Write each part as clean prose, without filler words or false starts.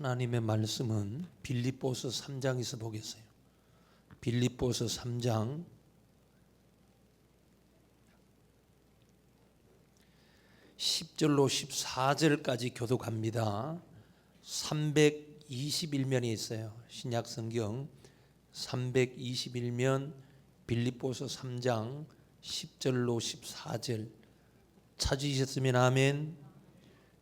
하나님의 말씀은 빌립보서 3장에서 보겠어요. 빌립보서 3장 10절로 14절까지 교독합니다. 321면이 있어요. 신약 성경 321면 빌립보서 3장 10절로 14절 찾으셨으면 아멘.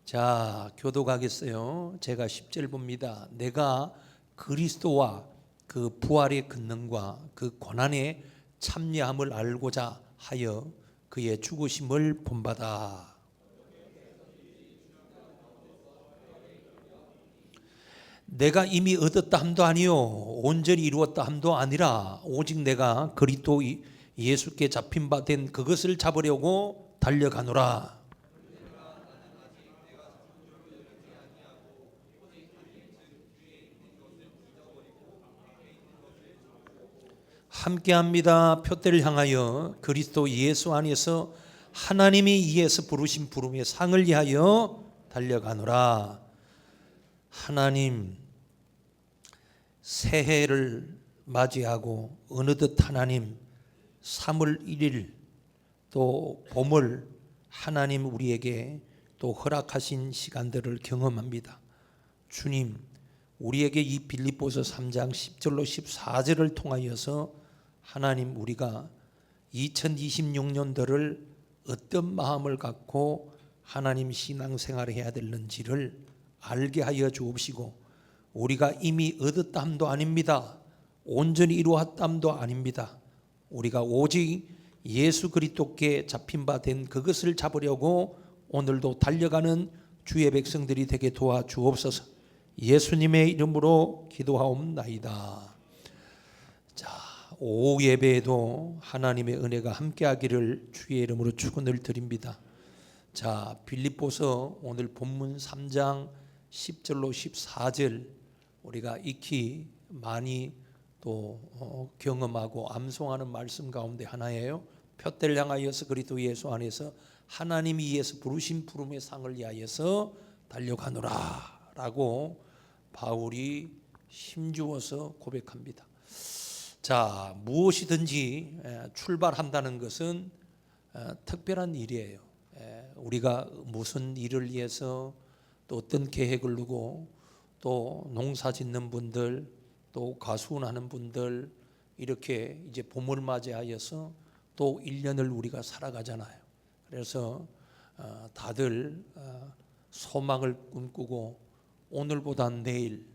자, 교독하겠어요. 제가 10절 봅니다. 내가 그리스도와 그 부활의 권능과 그 고난의 참여함을 알고자 하여 그의 죽으심을 본받아. 내가 이미 얻었다 함도 아니요 온전히 이루었다 함도 아니라 오직 내가 그리스도 예수께 잡힌 바 된 그것을 잡으려고 달려가노라. 함께합니다. 표대를 향하여 그리스도 예수 안에서 하나님이 이에서 부르신 부름의 상을 위하여 달려가노라. 하나님, 새해를 맞이하고 어느덧 하나님 3월 1일 또 봄을 하나님 우리에게 또 허락하신 시간들을 경험합니다. 주님, 우리에게 이 빌립보서 3장 10절로 14절을 통하여서 하나님 우리가 2026년도를 어떤 마음을 갖고 하나님 신앙생활을 해야 되는지를 알게 하여 주옵시고, 우리가 이미 얻었다 함도 아닙니다. 온전히 이루었다 함도 아닙니다. 우리가 오직 예수 그리스도께 잡힌 바 된 그것을 잡으려고 오늘도 달려가는 주의 백성들이 되게 도와주옵소서. 예수님의 이름으로 기도하옵나이다. 자, 오후 예배에도 하나님의 은혜가 함께하기를 주의 이름으로 축원을 드립니다. 자, 빌립보서 오늘 본문 3장 10절로 14절 우리가 익히 많이 또 경험하고 암송하는 말씀 가운데 하나예요. 표대를 향하여서 그리스도 예수 안에서 하나님이 이에서 부르신 부름의 상을 위하여서 달려가노라 라고 바울이 힘주어서 고백합니다. 자, 무엇이든지 출발한다는 것은 특별한 일이에요. 우리가 무슨 일을 위해서 또 어떤 계획을 두고 또 농사 짓는 분들 또 가수원하는 분들 이렇게 이제 봄을 맞이하여서 또 1년을 우리가 살아가잖아요. 그래서 다들 소망을 꿈꾸고 오늘보다 내일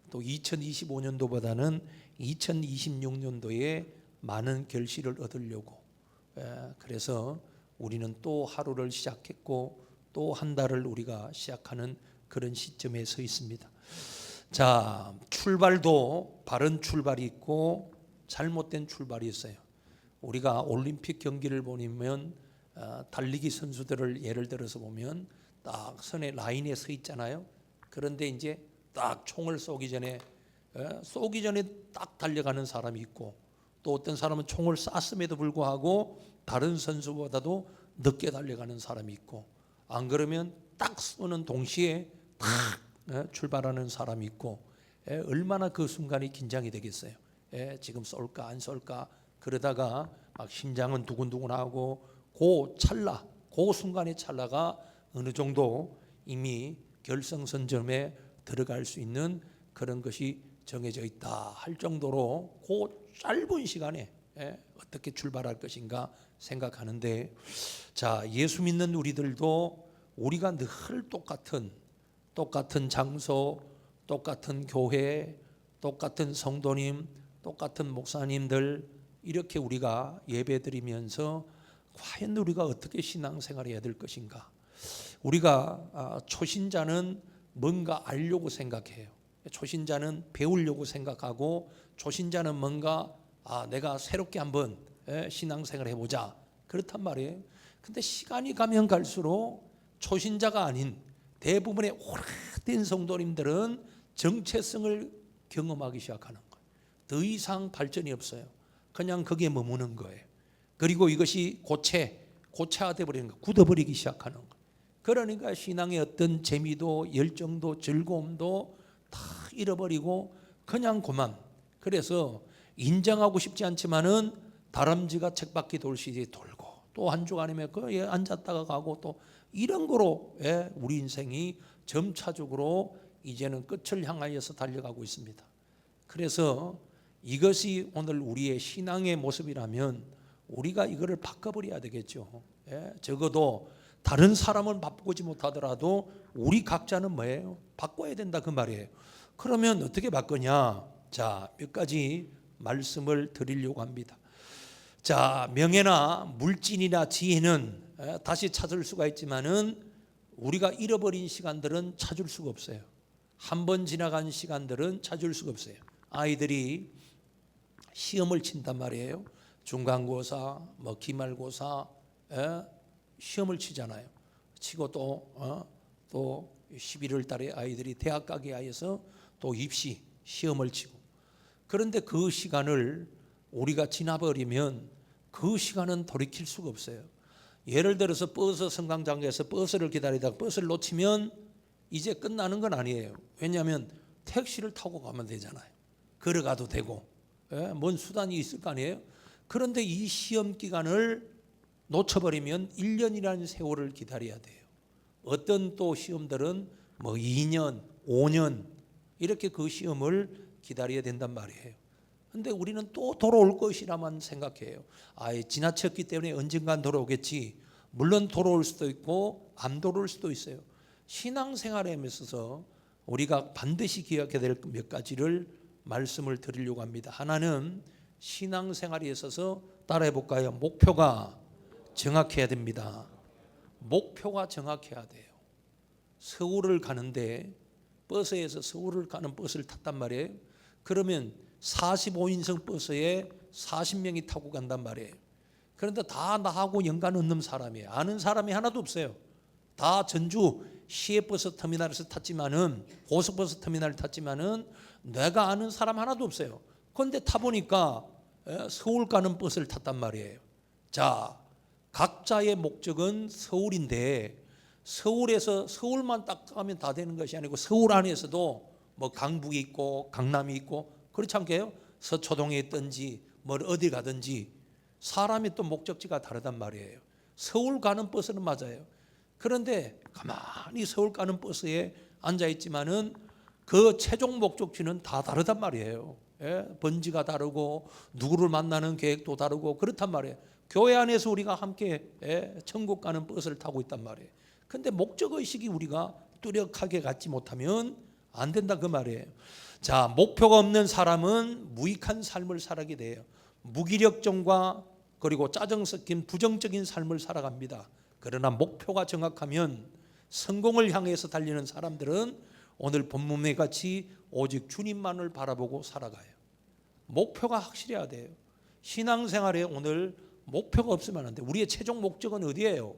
또 2025년도보다는 2026년도에 많은 결실을 얻으려고 그래서 우리는 또 하루를 시작했고 또 한 달을 우리가 시작하는 그런 시점에 서 있습니다. 자, 출발도 바른 출발이 있고 잘못된 출발이 있어요. 우리가 올림픽 경기를 보면 달리기 선수들을 예를 들어서 보면 딱 선의 라인에 서 있잖아요. 그런데 이제 딱 총을 쏘기 전에 딱 달려가는 사람이 있고 또 어떤 사람은 총을 쐈음에도 불구하고 다른 선수보다도 늦게 달려가는 사람이 있고 안 그러면 딱 쏘는 동시에 딱 출발하는 사람이 있고 얼마나 그 순간이 긴장이 되겠어요. 지금 쏠까 안 쏠까 그러다가 막 심장은 두근두근하고 그 찰나 그 순간의 찰나가 어느 정도 이미 결승선점에 들어갈 수 있는 그런 것이 정해져 있다 할 정도로 그 짧은 시간에 어떻게 출발할 것인가 생각하는데, 자, 예수 믿는 우리들도 우리가 늘 똑같은 장소, 똑같은 교회, 똑같은 성도님, 똑같은 목사님들 이렇게 우리가 예배드리면서 과연 우리가 어떻게 신앙생활해야 될 것인가? 우리가 초신자는 뭔가 알려고 생각해요. 초신자는 배우려고 생각하고 초신자는 뭔가 내가 새롭게 한번 신앙생활 해보자 그렇단 말이에요. 근데 시간이 가면 갈수록 초신자가 아닌 대부분의 오래된 성도님들은 정체성을 경험하기 시작하는 거예요. 더 이상 발전이 없어요. 그냥 거기에 머무는 거예요. 그리고 이것이 고체화되어 버리는 거예요. 굳어버리기 시작하는 거예요. 그러니까 신앙의 어떤 재미도 열정도 즐거움도 다 잃어버리고 그냥 그만. 그래서 인정하고 싶지 않지만은 다람쥐가 쳇바퀴 돌시지 돌고 또 한 주간이면 거기에 앉았다가 가고 또 이런 거로 우리 인생이 점차적으로 이제는 끝을 향하여서 달려가고 있습니다. 그래서 이것이 오늘 우리의 신앙의 모습이라면 우리가 이거를 바꿔버려야 되겠죠. 적어도 다른 사람은 바꾸지 못하더라도 우리 각자는 뭐예요? 바꿔야 된다 그 말이에요. 그러면 어떻게 바꾸냐? 자, 몇 가지 말씀을 드리려고 합니다. 자, 명예나 물질이나 지혜는 다시 찾을 수가 있지만은 우리가 잃어버린 시간들은 찾을 수가 없어요. 한 번 지나간 시간들은 찾을 수가 없어요. 아이들이 시험을 친단 말이에요. 중간고사, 뭐 기말고사, 시험을 치잖아요. 치고 또 11월 달에 아이들이 대학 가기 위해서 또 입시 시험을 치고. 그런데 그 시간을 우리가 지나버리면 그 시간은 돌이킬 수가 없어요. 예를 들어서 버스 승강장에서 버스를 기다리다가 버스를 놓치면 이제 끝나는 건 아니에요. 왜냐하면 택시를 타고 가면 되잖아요. 걸어가도 되고 뭔 수단이 있을 거 아니에요. 그런데 이 시험 기간을 놓쳐버리면 1년이라는 세월을 기다려야 돼요. 어떤 또 시험들은 뭐 2년, 5년 이렇게 그 시험을 기다려야 된단 말이에요. 근데 우리는 또 돌아올 것이라만 생각해요. 지나쳤기 때문에 언젠간 돌아오겠지. 물론 돌아올 수도 있고 안 돌아올 수도 있어요. 신앙생활에 있어서 우리가 반드시 기억해야 될 몇 가지를 말씀을 드리려고 합니다. 하나는 신앙생활에 있어서 따라해 볼까요? 목표가 정확해야 됩니다. 목표가 정확해야 돼요. 서울을 가는데 버스에서 서울을 가는 버스를 탔단 말이에요. 그러면 45인승 버스에 40명이 타고 간단 말이에요. 그런데 다 나하고 연관 없는 사람이에요. 아는 사람이 하나도 없어요. 다 전주 시외버스 터미널에서 탔지만은 고속버스 터미널을 탔지만은 내가 아는 사람 하나도 없어요. 그런데 타보니까 서울 가는 버스를 탔단 말이에요. 자, 각자의 목적은 서울인데 서울에서 서울만 딱 가면 다 되는 것이 아니고 서울 안에서도 뭐 강북이 있고 강남이 있고 그렇지 않게요? 서초동에 있든지 뭐 어디 가든지 사람이 또 목적지가 다르단 말이에요. 서울 가는 버스는 맞아요. 그런데 가만히 서울 가는 버스에 앉아 있지만은 그 최종 목적지는 다 다르단 말이에요. 번지가 다르고 누구를 만나는 계획도 다르고 그렇단 말이에요. 교회 안에서 우리가 함께 천국 가는 버스를 타고 있단 말이에요. 근데 목적의식이 우리가 뚜렷하게 갖지 못하면 안 된다 그 말이에요. 자, 목표가 없는 사람은 무익한 삶을 살아게 돼요. 무기력증과 그리고 짜증 섞인 부정적인 삶을 살아갑니다. 그러나 목표가 정확하면 성공을 향해서 달리는 사람들은 오늘 본문에 같이 오직 주님만을 바라보고 살아가요. 목표가 확실해야 돼요. 신앙생활에 오늘 목표가 없으면 안 돼요. 우리의 최종 목적은 어디예요?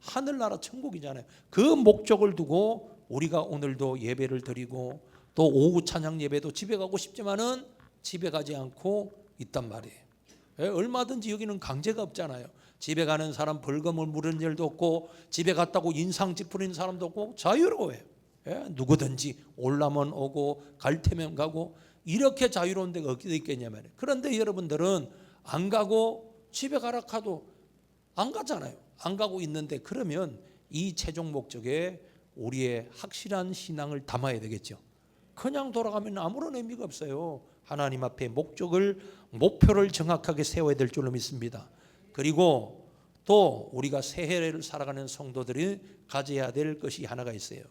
하늘나라 천국이잖아요. 그 목적을 두고 우리가 오늘도 예배를 드리고 또 오후 찬양 예배도 집에 가고 싶지만은 집에 가지 않고 있단 말이에요. 얼마든지 여기는 강제가 없잖아요. 집에 가는 사람 벌금을 물은 일도 없고 집에 갔다고 인상 찌푸리는 사람도 없고 자유로워요. 누구든지 올라면 오고 갈 테면 가고 이렇게 자유로운 데가 어디 있겠냐면. 그런데 여러분들은 안 가고 집에 가라 카도 안 가잖아요. 안 가고 있는데 그러면 이 최종 목적에 우리의 확실한 신앙을 담아야 되겠죠. 그냥 돌아가면 아무런 의미가 없어요. 하나님 앞에 목표를 정확하게 세워야 될 줄로 믿습니다. 그리고 또 우리가 새해를 살아가는 성도들이 가져야 될 것이 하나가 있어요.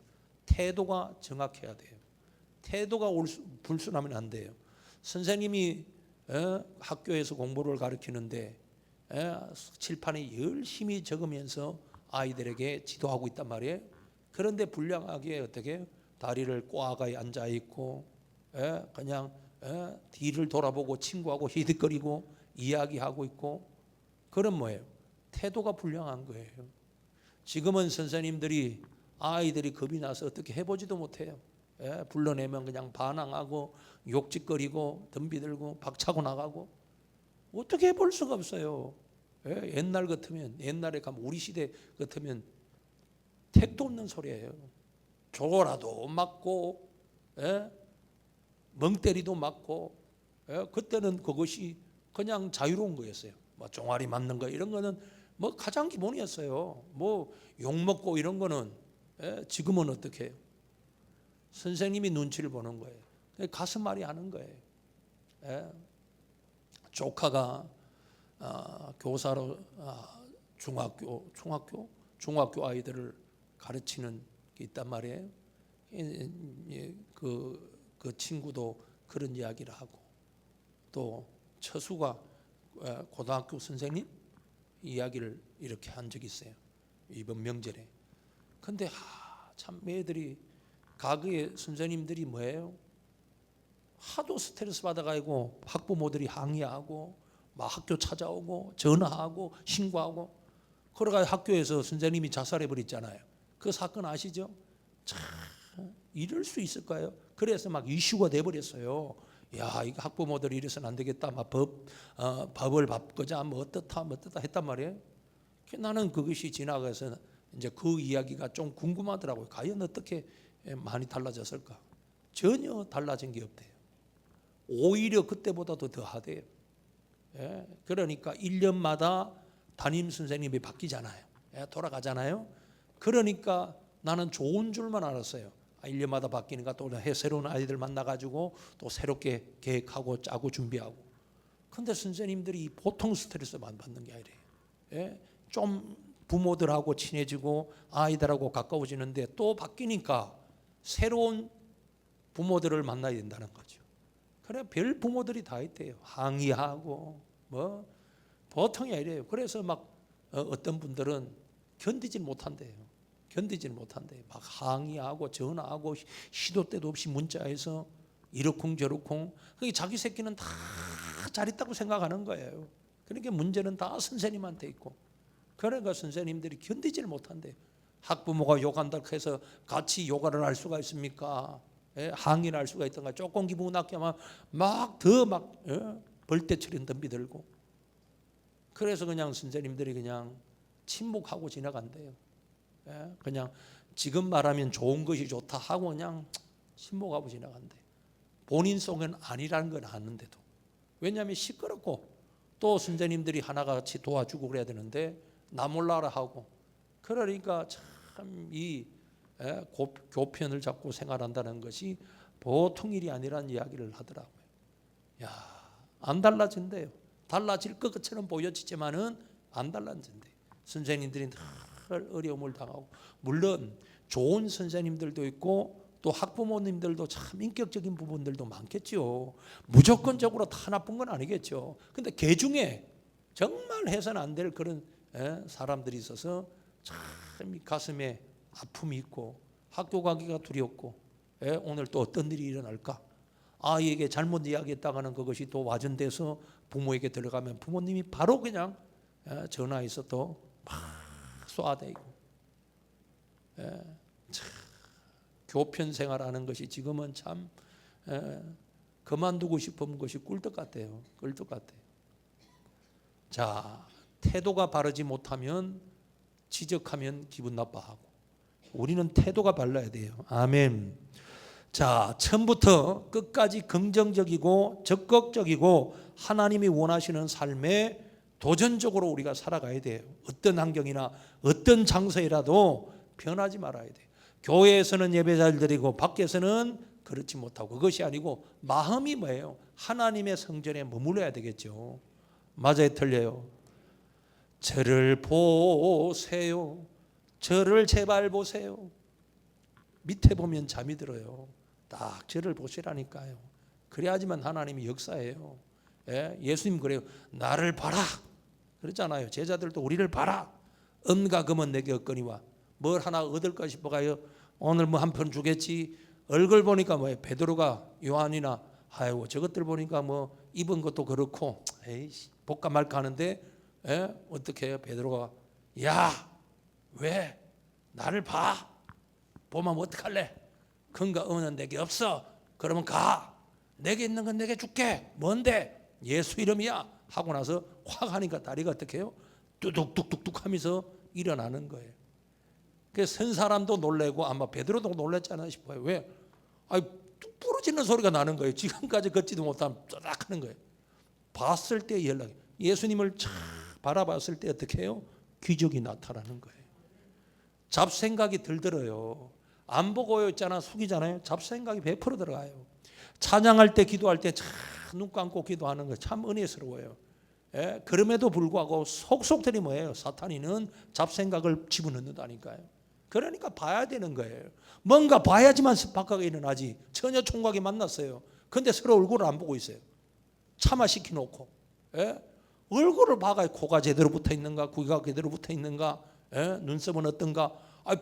태도가 정확해야 돼요. 태도가 불순하면 안 돼요. 선생님이 학교에서 공부를 가르치는데 칠판에 열심히 적으면서 아이들에게 지도하고 있단 말이에요. 그런데 불량하게 어떻게 다리를 꼬아가 앉아 있고 그냥 뒤를 돌아보고 친구하고 히득거리고 이야기하고 있고 그런 뭐예요? 태도가 불량한 거예요. 지금은 선생님들이 아이들이 겁이 나서 어떻게 해보지도 못해요. 불러내면 그냥 반항하고 욕짓거리고 덤비들고 박차고 나가고 어떻게 해볼 수가 없어요. 옛날 같으면 옛날에 가면 우리 시대 같으면 택도 없는 소리예요. 조라도 맞고 예? 멍때리도 맞고, 예? 그때는 그것이 그냥 자유로운 거였어요. 뭐 종아리 맞는 거 이런 거는 뭐 가장 기본이었어요. 뭐 욕 먹고 이런 거는, 예? 지금은 어떻게 해요? 선생님이 눈치를 보는 거예요. 가슴앓이 하는 거예요. 예? 조카가 교사로 중학교 아이들을 가르치는 게 있단 말이에요. 그 친구도 그런 이야기를 하고, 또 처수가 고등학교 선생님 이야기를 이렇게 한 적이 있어요. 이번 명절에. 근데 참 애들이, 과거에 선생님들이 뭐예요? 하도 스트레스 받아가지고 학부모들이 항의하고 막 학교 찾아오고 전화하고 신고하고, 그러가 학교에서 선생님이 자살해 버렸잖아요. 그 사건 아시죠? 참 이럴 수 있을까요? 그래서 막 이슈가 돼 버렸어요. 야, 이거 학부모들이 이래서는 안 되겠다. 막 법을 바꾸자, 뭐 어떻다 했단 말이에요. 나는 그것이 지나가서 이제 그 이야기가 좀 궁금하더라고요. 과연 어떻게 많이 달라졌을까? 전혀 달라진 게 없대요. 오히려 그때보다도 더 하대요. 예, 그러니까 1년마다 담임 선생님이 바뀌잖아요. 예, 돌아가잖아요. 그러니까 나는 좋은 줄만 알았어요. 1년마다 바뀌니까 또 새로운 아이들 만나가지고 또 새롭게 계획하고 짜고 준비하고. 근데 선생님들이 보통 스트레스만 받는 게 아니래요. 예, 좀 부모들하고 친해지고 아이들하고 가까워지는데 또 바뀌니까 새로운 부모들을 만나야 된다는 거죠. 그래, 별 부모들이 다 있대요. 항의하고 뭐 보통이 아니래요. 그래서 막 어떤 분들은 견디질 못한대요. 막 항의하고 전화하고 시도 때도 없이 문자해서 이러쿵저러쿵. 그게 자기 새끼는 다 잘했다고 생각하는 거예요. 그러니까 문제는 다 선생님한테 있고, 그러니까 선생님들이 견디질 못한대요. 학부모가 욕한다 해서 같이 욕을 할 수가 있습니까? 예, 항의를 할 수가 있던가. 조금 기분 나게 하면 막 벌떼처럼 덤비들고. 그래서 그냥 선생님들이 그냥 침묵하고 지나간대요. 예, 그냥 지금 말하면 좋은 것이 좋다 하고 그냥 침묵하고 지나간대. 본인 속에는 아니라는 걸 아는데도. 왜냐하면 시끄럽고, 또 선생님들이 하나같이 도와주고 그래야 되는데 나 몰라라 하고. 그러니까 참 이 교편을 잡고 생활한다는 것이 보통 일이 아니라는 이야기를 하더라고요. 야, 안 달라진대요. 달라질 것처럼 보여지지만은 안 달라진대요. 선생님들이 늘 어려움을 당하고, 물론 좋은 선생님들도 있고 또 학부모님들도 참 인격적인 부분들도 많겠죠. 무조건적으로 다 나쁜 건 아니겠죠. 근데 개 중에 정말 해서는 안 될 그런 사람들이 있어서 참 가슴에 아픔이 있고 학교 가기가 두렵고, 오늘 또 어떤 일이 일어날까? 아이에게 잘못 이야기했다가는 그것이 또 와전돼서 부모에게 들어가면 부모님이 바로 그냥 전화해서 또 막 쏘아대고. 교편 생활하는 것이 지금은 참 그만두고 싶은 것이 꿀떡 같아요. 자, 태도가 바르지 못하면 지적하면 기분 나빠하고, 우리는 태도가 발라야 돼요. 아멘. 자, 처음부터 끝까지 긍정적이고 적극적이고 하나님이 원하시는 삶에 도전적으로 우리가 살아가야 돼요. 어떤 환경이나 어떤 장소에라도 변하지 말아야 돼요. 교회에서는 예배 잘 드리고 밖에서는 그렇지 못하고, 그것이 아니고 마음이 뭐예요? 하나님의 성전에 머물러야 되겠죠. 맞아요, 틀려요? 저를 보세요. 저를 제발 보세요. 밑에 보면 잠이 들어요. 딱 저를 보시라니까요. 그래야지만 하나님이 역사해요. 예수님 그래요. 나를 봐라 그랬잖아요. 제자들도 우리를 봐라. 은과 금은 내게 없거니와 뭘 하나 얻을까 싶어가요. 오늘 뭐 한 편 주겠지. 얼굴 보니까 뭐예요? 베드로가 요한이나 아이고 저것들 보니까 뭐 입은 것도 그렇고 에이씨 볼까 말까 하는데, 어떻게 해요? 베드로가 야 왜 나를 봐? 보면 어떡할래? 근거 은은 내게 없어. 그러면 가. 내게 있는 건 내게 줄게. 뭔데? 예수 이름이야. 하고 나서 확 하니까 다리가 어떻게 해요? 뚝뚝뚝뚝 하면서 일어나는 거예요. 그래서 선 사람도 놀래고 아마 베드로도 놀랬잖아 싶어요. 왜? 아이 쏟아지는 소리가 나는 거예요. 지금까지 걷지도 못하면 쪼닥 하는 거예요. 봤을 때 연락이, 예수님을 쫙 바라봤을 때 어떻게 해요? 기적이 나타나는 거예요. 잡생각이 들어요. 안 보고요 있잖아, 숙이잖아요. 잡생각이 100% 들어가요. 찬양할 때, 기도할 때 눈 감고 기도하는 거 참 은혜스러워요. 예? 그럼에도 불구하고 속속들이 뭐예요? 사탄이는 잡생각을 집어넣는다니까요. 그러니까 봐야 되는 거예요. 뭔가 봐야지만 스파크가 일어나지. 처녀 총각이 만났어요. 근데 서로 얼굴을 안 보고 있어요. 차마 시켜놓고. 예? 얼굴을 봐야 코가 제대로 붙어 있는가, 귀가 제대로 붙어 있는가, 예? 눈썹은 어떤가.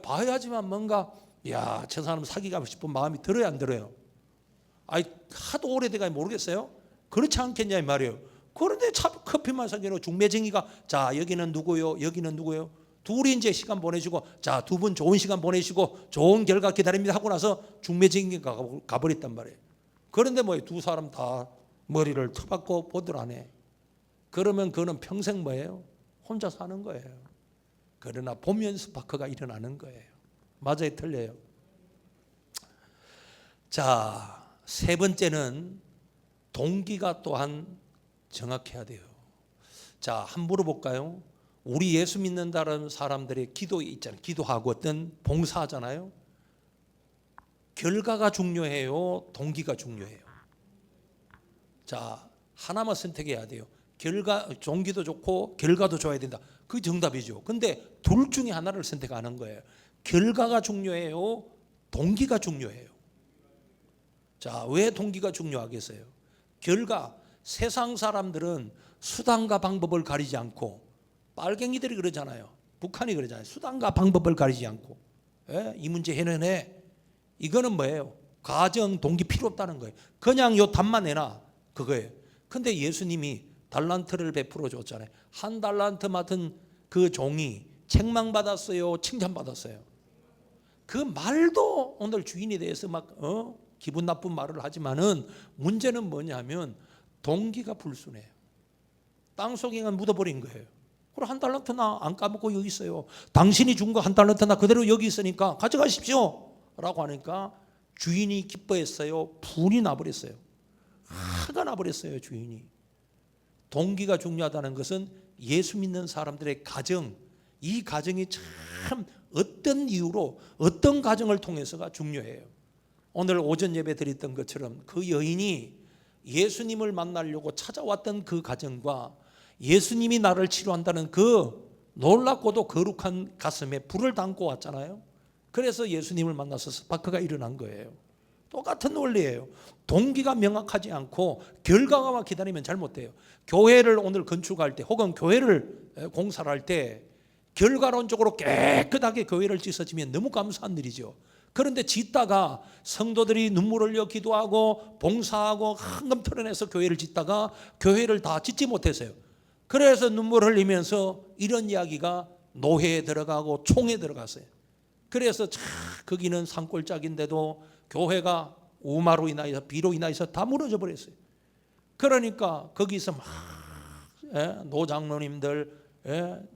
봐야지만 뭔가, 야, 저 사람 사귀고 싶은 마음이 들어야 안 들어요? 하도 오래돼가 모르겠어요. 그렇지 않겠냐 이 말이에요. 그런데 커피만 사귀는 중매쟁이가, 자, 여기는 누구요? 여기는 누구요? 둘이 이제 시간 보내시고, 자, 두 분 좋은 시간 보내시고 좋은 결과 기다립니다 하고 나서 중매쟁이가 가버렸단 말이에요. 그런데 두 사람 다 머리를 터박고 보더라네. 그러면 그는 평생 뭐예요? 혼자 사는 거예요. 그러나 보면 스파크가 일어나는 거예요. 맞아요, 틀려요? 자, 세 번째는 동기가 또한 정확해야 돼요. 자, 한번 물어볼까요? 우리 예수 믿는다는 사람들의 기도 있잖아요. 기도하고 어떤 봉사하잖아요. 결과가 중요해요? 동기가 중요해요? 자, 하나만 선택해야 돼요. 동기도 좋고 결과도 좋아야 된다. 그게 정답이죠. 근데 둘 중에 하나를 선택하는 거예요. 결과가 중요해요? 동기가 중요해요? 자, 왜 동기가 중요하겠어요? 세상 사람들은 수단과 방법을 가리지 않고, 빨갱이들이 그러잖아요. 북한이 그러잖아요. 수단과 방법을 가리지 않고, 이 문제 해내네. 이거는 뭐예요? 과정, 동기 필요 없다는 거예요. 그냥 요 답만 내놔, 그거예요. 근데 예수님이 달란트를 베풀어 줬잖아요. 한 달란트 맡은 그 종이 책망받았어요? 칭찬받았어요? 그 말도 오늘 주인에 대해서 기분 나쁜 말을 하지만은 문제는 뭐냐면 동기가 불순해요. 땅속에 묻어버린 거예요. 그럼 한 달란트 나 안 까먹고 여기 있어요. 당신이 준 거 한 달란트 나 그대로 여기 있으니까 가져가십시오 라고 하니까 주인이 기뻐했어요? 분이 나버렸어요? 화가 나버렸어요, 주인이. 동기가 중요하다는 것은 예수 믿는 사람들의 가정, 이 가정이 참 어떤 이유로 어떤 가정을 통해서가 중요해요. 오늘 오전 예배 드렸던 것처럼 그 여인이 예수님을 만나려고 찾아왔던 그 가정과 예수님이 나를 치료한다는 그 놀랍고도 거룩한 가슴에 불을 담고 왔잖아요. 그래서 예수님을 만나서 스파크가 일어난 거예요. 똑같은 원리예요. 동기가 명확하지 않고 결과만 기다리면 잘못돼요. 교회를 오늘 건축할 때 혹은 교회를 공사를 할 때 결과론적으로 깨끗하게 교회를 짓어지면 너무 감사한 일이죠. 그런데 짓다가 성도들이 눈물 흘려 기도하고 봉사하고 헌금 털어내서 교회를 짓다가 교회를 다 짓지 못했어요. 그래서 눈물 흘리면서 이런 이야기가 노회에 들어가고 총에 들어갔어요. 그래서 거기는 산골짜기인데도 교회가 우마로 인하여서 비로 인하여서 다 무너져 버렸어요. 그러니까 거기서 막 노장로님들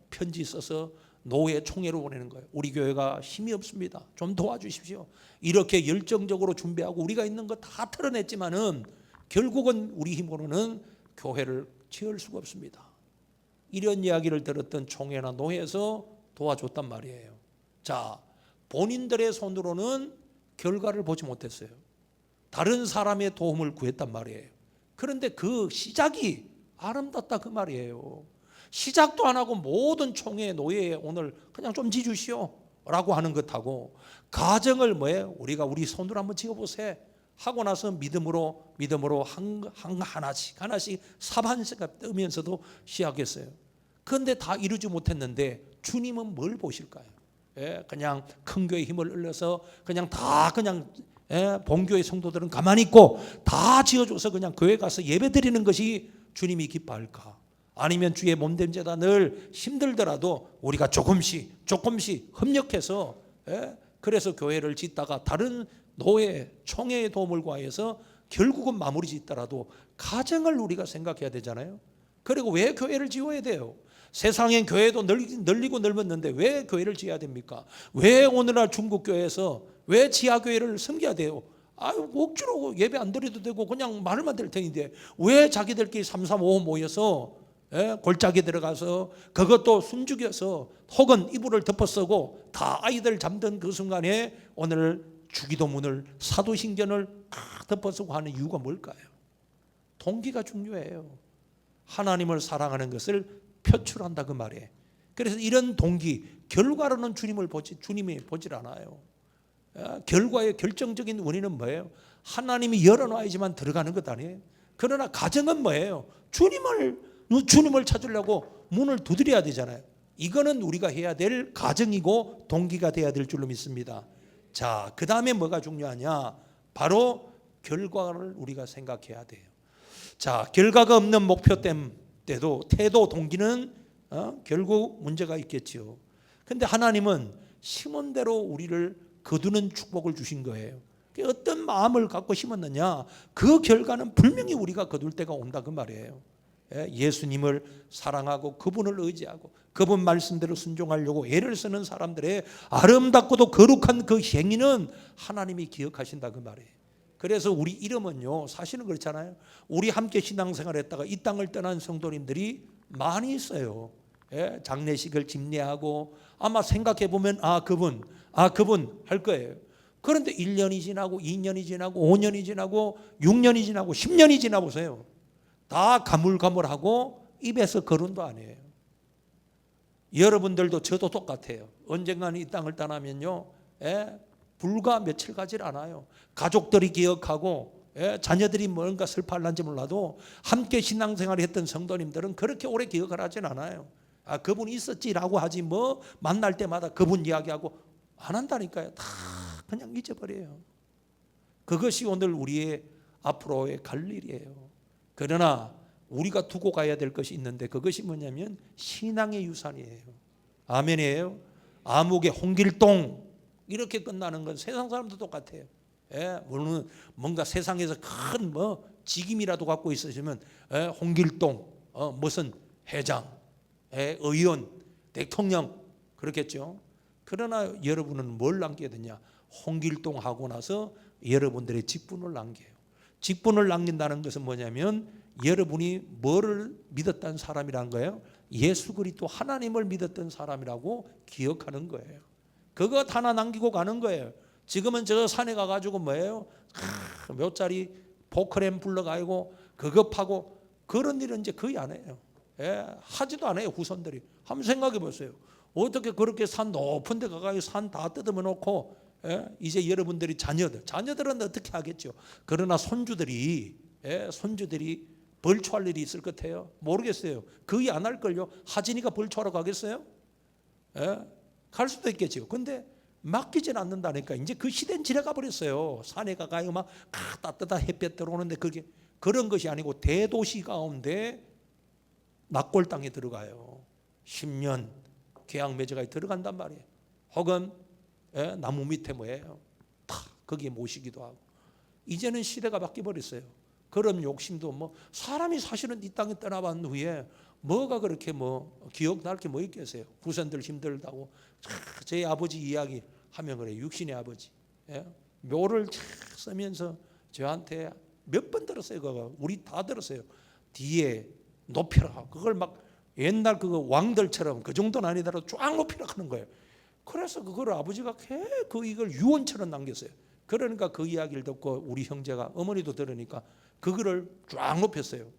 편지 써서 노예 총회로 보내는 거예요. 우리 교회가 힘이 없습니다. 좀 도와주십시오. 이렇게 열정적으로 준비하고 우리가 있는 거 다 털어냈지만은 결국은 우리 힘으로는 교회를 지을 수가 없습니다. 이런 이야기를 들었던 총회나 노회에서 도와줬단 말이에요. 자, 본인들의 손으로는 결과를 보지 못했어요. 다른 사람의 도움을 구했단 말이에요. 그런데 그 시작이 아름답다 그 말이에요. 시작도 안 하고 모든 총회 노예에 오늘 그냥 좀 지주시오 라고 하는 것하고 가정을 뭐예요? 우리가 우리 손으로 한번 지어보세요 하고 나서 믿음으로 하나씩 사반세가 뜨면서도 시작했어요. 그런데 다 이루지 못했는데 주님은 뭘 보실까요? 그냥 큰 교회 힘을 흘려서 그냥 본교회 성도들은 가만히 있고 다 지어줘서 그냥 교회 가서 예배 드리는 것이 주님이 기뻐할까? 아니면 주의 몸된 자가 늘 힘들더라도 우리가 조금씩 협력해서 그래서 교회를 짓다가 다른 노예, 총회의 도움을 구해서 결국은 마무리 짓더라도 가정을 우리가 생각해야 되잖아요. 그리고 왜 교회를 지어야 돼요? 세상엔 교회도 널리고 넓었는데 왜 교회를 지어야 됩니까? 왜 오늘날 중국 교회에서 왜 지하교회를 섬겨야 돼요? 억지로 예배 안 드려도 되고 그냥 말만 될 텐데 왜 자기들끼리 3, 3, 5 모여서 골짜기 들어가서 그것도 숨죽여서 혹은 이불을 덮어 쓰고 다 아이들 잠든 그 순간에 오늘 주기도문을 사도신경을 덮어 쓰고 하는 이유가 뭘까요? 동기가 중요해요. 하나님을 사랑하는 것을 표출한다 그 말이에요. 그래서 이런 동기, 결과로는 주님이 보질 않아요. 결과의 결정적인 원인은 뭐예요? 하나님이 열어놔야지만 들어가는 것 아니에요. 그러나 가정은 뭐예요? 주님을 찾으려고 문을 두드려야 되잖아요. 이거는 우리가 해야 될 가정이고 동기가 돼야 될 줄로 믿습니다. 자, 그 다음에 뭐가 중요하냐? 바로 결과를 우리가 생각해야 돼요. 자, 결과가 없는 목표 때도 태도, 동기는 결국 문제가 있겠지요. 근데 하나님은 심은 대로 우리를 거두는 축복을 주신 거예요. 어떤 마음을 갖고 심었느냐, 그 결과는 분명히 우리가 거둘 때가 온다 그 말이에요. 예수님을 사랑하고 그분을 의지하고 그분 말씀대로 순종하려고 애를 쓰는 사람들의 아름답고도 거룩한 그 행위는 하나님이 기억하신다 그 말이에요. 그래서 우리 이름은요, 사실은 그렇잖아요. 우리 함께 신앙생활 했다가 이 땅을 떠난 성도님들이 많이 있어요. 장례식을 집례하고 아마 생각해 보면 그분 할 거예요. 그런데 1년이 지나고 2년이 지나고 5년이 지나고 6년이 지나고 10년이 지나보세요. 다 가물가물하고 입에서 거론도 안 해요. 여러분들도 저도 똑같아요. 언젠가는 이 땅을 떠나면요, 불과 며칠 가질 않아요. 가족들이 기억하고 자녀들이 뭔가 슬퍼할는지 몰라도 함께 신앙생활을 했던 성도님들은 그렇게 오래 기억을 하진 않아요. 그분이 있었지라고 하지 뭐 만날 때마다 그분 이야기하고 안 한다니까요. 다 그냥 잊어버려요. 그것이 오늘 우리의 앞으로의 갈 일이에요. 그러나 우리가 두고 가야 될 것이 있는데 그것이 뭐냐면 신앙의 유산이에요. 아멘이에요. 아무개 홍길동 이렇게 끝나는 건 세상 사람도 똑같아요. 물론 뭔가 세상에서 큰 직임이라도 갖고 있으시면 홍길동, 무슨 회장, 의원, 대통령 그렇겠죠. 그러나 여러분은 뭘 남겨야 되냐? 홍길동 하고 나서 여러분들의 직분을 남겨요. 직분을 남긴다는 것은 뭐냐면 여러분이 뭐를 믿었던 사람이란 거예요? 예수 그리스도 하나님을 믿었던 사람이라고 기억하는 거예요. 그것 하나 남기고 가는 거예요. 지금은 저 산에 가가지고 뭐예요? 몇 자리 포크램 불러가지고 그거 파고 그런 일은 이제 거의 안 해요. 하지도 않아요. 후손들이. 한번 생각해 보세요. 어떻게 그렇게 산 높은 데 가가지고 산 다 뜯어 놓고 이제 여러분들이 자녀들은 어떻게 하겠죠? 그러나 손주들이 벌초할 일이 있을 것 같아요. 모르겠어요. 거의 안 할걸요. 하진이가 벌초하러 가겠어요? 갈 수도 있겠죠. 근데 맡기진 않는다니까. 이제 그 시대는 지나가 버렸어요. 산에 가가지고 막 따뜻한 햇볕 들어오는데 그게 그런 것이 아니고 대도시 가운데 낙골 땅에 들어가요. 10년 계약 맺어가 들어간단 말이에요. 혹은 나무 밑에 뭐예요? 다 거기에 모시기도 하고. 이제는 시대가 바뀌어 버렸어요. 그런 욕심도 사람이 사실은 이 땅에 떠나간 후에 뭐가 그렇게 기억날 게 뭐 있겠어요? 후손들 힘들다고 제 아버지 이야기 하면 그래. 육신의 아버지 묘를 쓰면서 저한테 몇 번 들었어요. 그거 우리 다 들었어요. 뒤에 높이라 그걸 막 옛날 그거 왕들처럼 그 정도는 아니더라도 쫙 높이라 하는 거예요. 그래서 그걸 아버지가 이걸 유언처럼 남겼어요. 그러니까 그 이야기를 듣고 우리 형제가 어머니도 들으니까 그거를 쫙 높였어요.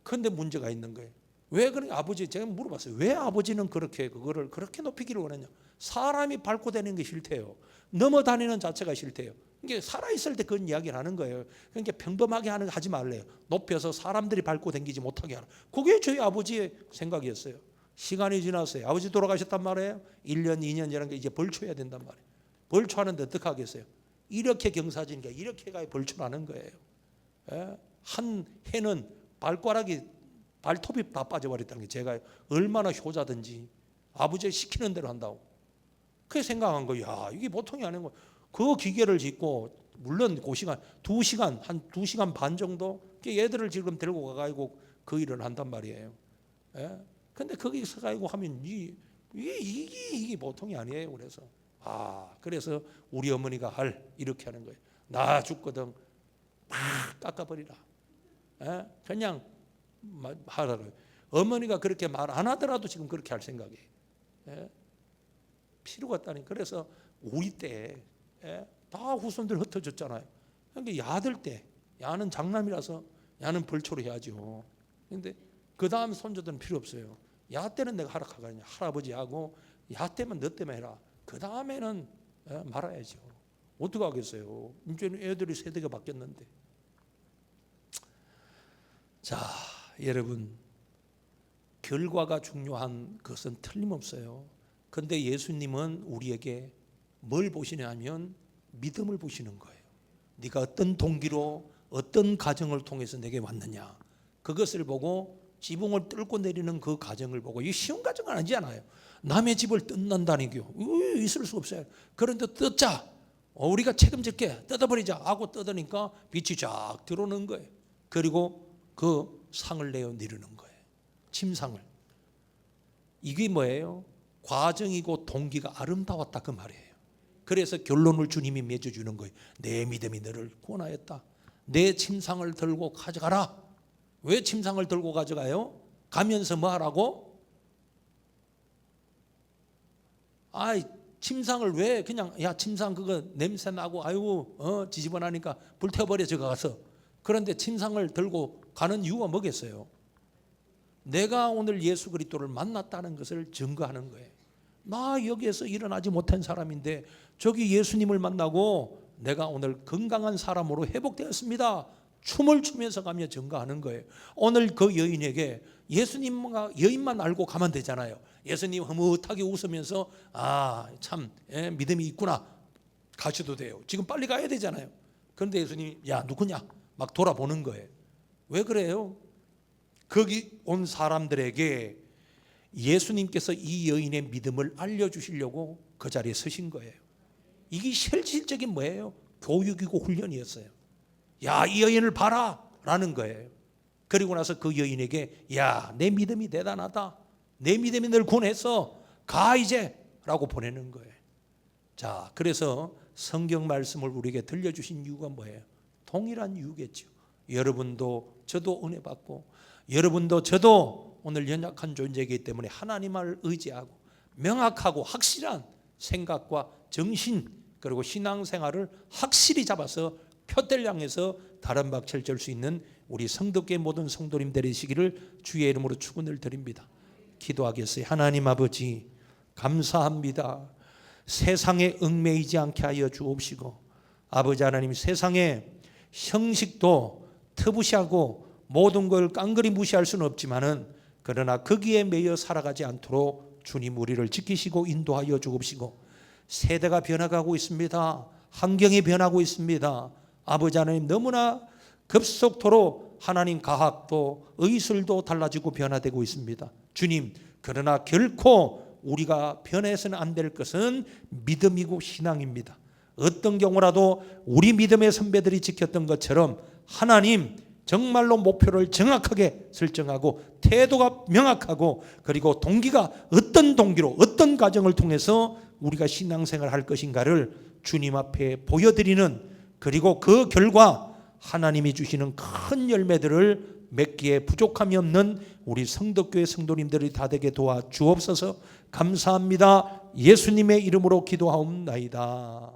그런데 문제가 있는 거예요. 왜 그러냐? 아버지 제가 물어봤어요. 왜 아버지는 그거를 그렇게 높이기를 원했냐? 사람이 밟고 다니는 게 싫대요. 넘어다니는 자체가 싫대요. 이게 살아있을 때 그런 이야기를 하는 거예요. 그러니까 평범하게 하지 말래요. 높여서 사람들이 밟고 다니지 못하게 하라. 그게 저희 아버지의 생각이었어요. 시간이 지났어요. 아버지 돌아가셨단 말이에요. 1년 2년 이런 게 이제 벌초해야 된단 말이에요. 벌초하는데 어떻게 하겠어요? 이렇게 경사지니까 이렇게 가야 벌초하는 거예요. 한 해는 발톱이 다 빠져버렸다는 게 제가 얼마나 효자든지 아버지가 시키는 대로 한다고. 그게 생각한 거예요. 야, 이게 보통이 아닌 거예요. 그 기계를 짓고 물론 그 시간 2시간 한 2시간 반 정도 얘들을 지금 데리고 가가지고 그 일을 한단 말이에요. 근데 거기서 가지고 하면 이게 보통이 아니에요. 그래서 우리 어머니가 이렇게 하는 거예요. 나 죽거든 다 깎아버리라. 그냥 하라고요. 어머니가 그렇게 말 안 하더라도 지금 그렇게 할 생각이에요. 필요가 없다니. 그래서 우리 때 다 후손들 흩어졌잖아요. 그러니까 야들 때 야는 장남이라서 야는 벌초로 해야죠. 그런데 그 다음 손자들은 필요 없어요. 야 때는 내가 하락하거든요. 할아버지하고 야 때만 너 때문에 해라. 그 다음에는 말아야죠. 어떻게 하겠어요? 이제는 애들이 세대가 바뀌었는데. 자, 여러분, 결과가 중요한 것은 틀림없어요. 그런데 예수님은 우리에게 뭘 보시냐면 믿음을 보시는 거예요. 네가 어떤 동기로 어떤 과정을 통해서 내게 왔느냐, 그것을 보고 지붕을 뚫고 내리는 그 과정을 보고. 이 쉬운 과정은 아니잖아요. 남의 집을 뜯는다니까요. 있을 수 없어요. 그런데 뜯자, 우리가 책임질게, 뜯어버리자 하고 뜯으니까 빛이 쫙 들어오는 거예요. 그리고 그 상을 내어 내리는 거예요. 침상을. 이게 뭐예요? 과정이고 동기가 아름다웠다, 그 말이에요. 그래서 결론을 주님이 맺어주는 거예요. 내 믿음이 너를 구원하였다. 내 침상을 들고 가져가라. 왜 침상을 들고 가져가요? 가면서 뭐 하라고? 침상을 왜 그냥 야 침상 그거 냄새 나고 아이고 지저분하니까 불태워버려 저거 가서. 그런데 침상을 들고 가는 이유가 뭐겠어요? 내가 오늘 예수 그리스도를 만났다는 것을 증거하는 거예요. 나 여기에서 일어나지 못한 사람인데 저기 예수님을 만나고 내가 오늘 건강한 사람으로 회복되었습니다. 춤을 추면서 가며 증거하는 거예요. 오늘 그 여인에게 예수님과 여인만 알고 가면 되잖아요. 예수님 흐뭇하게 웃으면서 참 믿음이 있구나 가셔도 돼요. 지금 빨리 가야 되잖아요. 그런데 예수님이 야 누구냐 막 돌아보는 거예요. 왜 그래요? 거기 온 사람들에게 예수님께서 이 여인의 믿음을 알려주시려고 그 자리에 서신 거예요. 이게 실질적인 뭐예요? 교육이고 훈련이었어요. 야, 이 여인을 봐라 라는 거예요. 그리고 나서 그 여인에게 야, 내 믿음이 대단하다. 내 믿음이 널 구원했어. 가 이제 라고 보내는 거예요. 자, 그래서 성경 말씀을 우리에게 들려주신 이유가 뭐예요? 동일한 이유겠죠. 여러분도 저도 은혜 받고 여러분도 저도 오늘 연약한 존재이기 때문에 하나님을 의지하고 명확하고 확실한 생각과 정신 그리고 신앙생활을 확실히 잡아서 표대를 향해서 다른 박차를 칠 수 있는 우리 성도계 모든 성도님 되시기를 주의 이름으로 축원을 드립니다. 기도하겠어요. 하나님 아버지 감사합니다. 세상에 얽매이지 않게 하여 주옵시고 아버지 하나님 세상에 형식도 터부시하고 모든 걸 깡그리 무시할 수는 없지만은 그러나 거기에 매여 살아가지 않도록 주님 우리를 지키시고 인도하여 주옵시고 세대가 변화가고 있습니다. 환경이 변하고 있습니다. 아버지 하나님 너무나 급속도로 하나님 과학도 의술도 달라지고 변화되고 있습니다. 주님 그러나 결코 우리가 변해서는 안 될 것은 믿음이고 신앙입니다. 어떤 경우라도 우리 믿음의 선배들이 지켰던 것처럼 하나님 정말로 목표를 정확하게 설정하고 태도가 명확하고 그리고 동기가 어떤 동기로 어떤 과정을 통해서 우리가 신앙생활을 할 것인가를 주님 앞에 보여드리는 그리고 그 결과 하나님이 주시는 큰 열매들을 맺기에 부족함이 없는 우리 성덕교회 성도님들이 다 되게 도와 주옵소서. 감사합니다. 예수님의 이름으로 기도하옵나이다.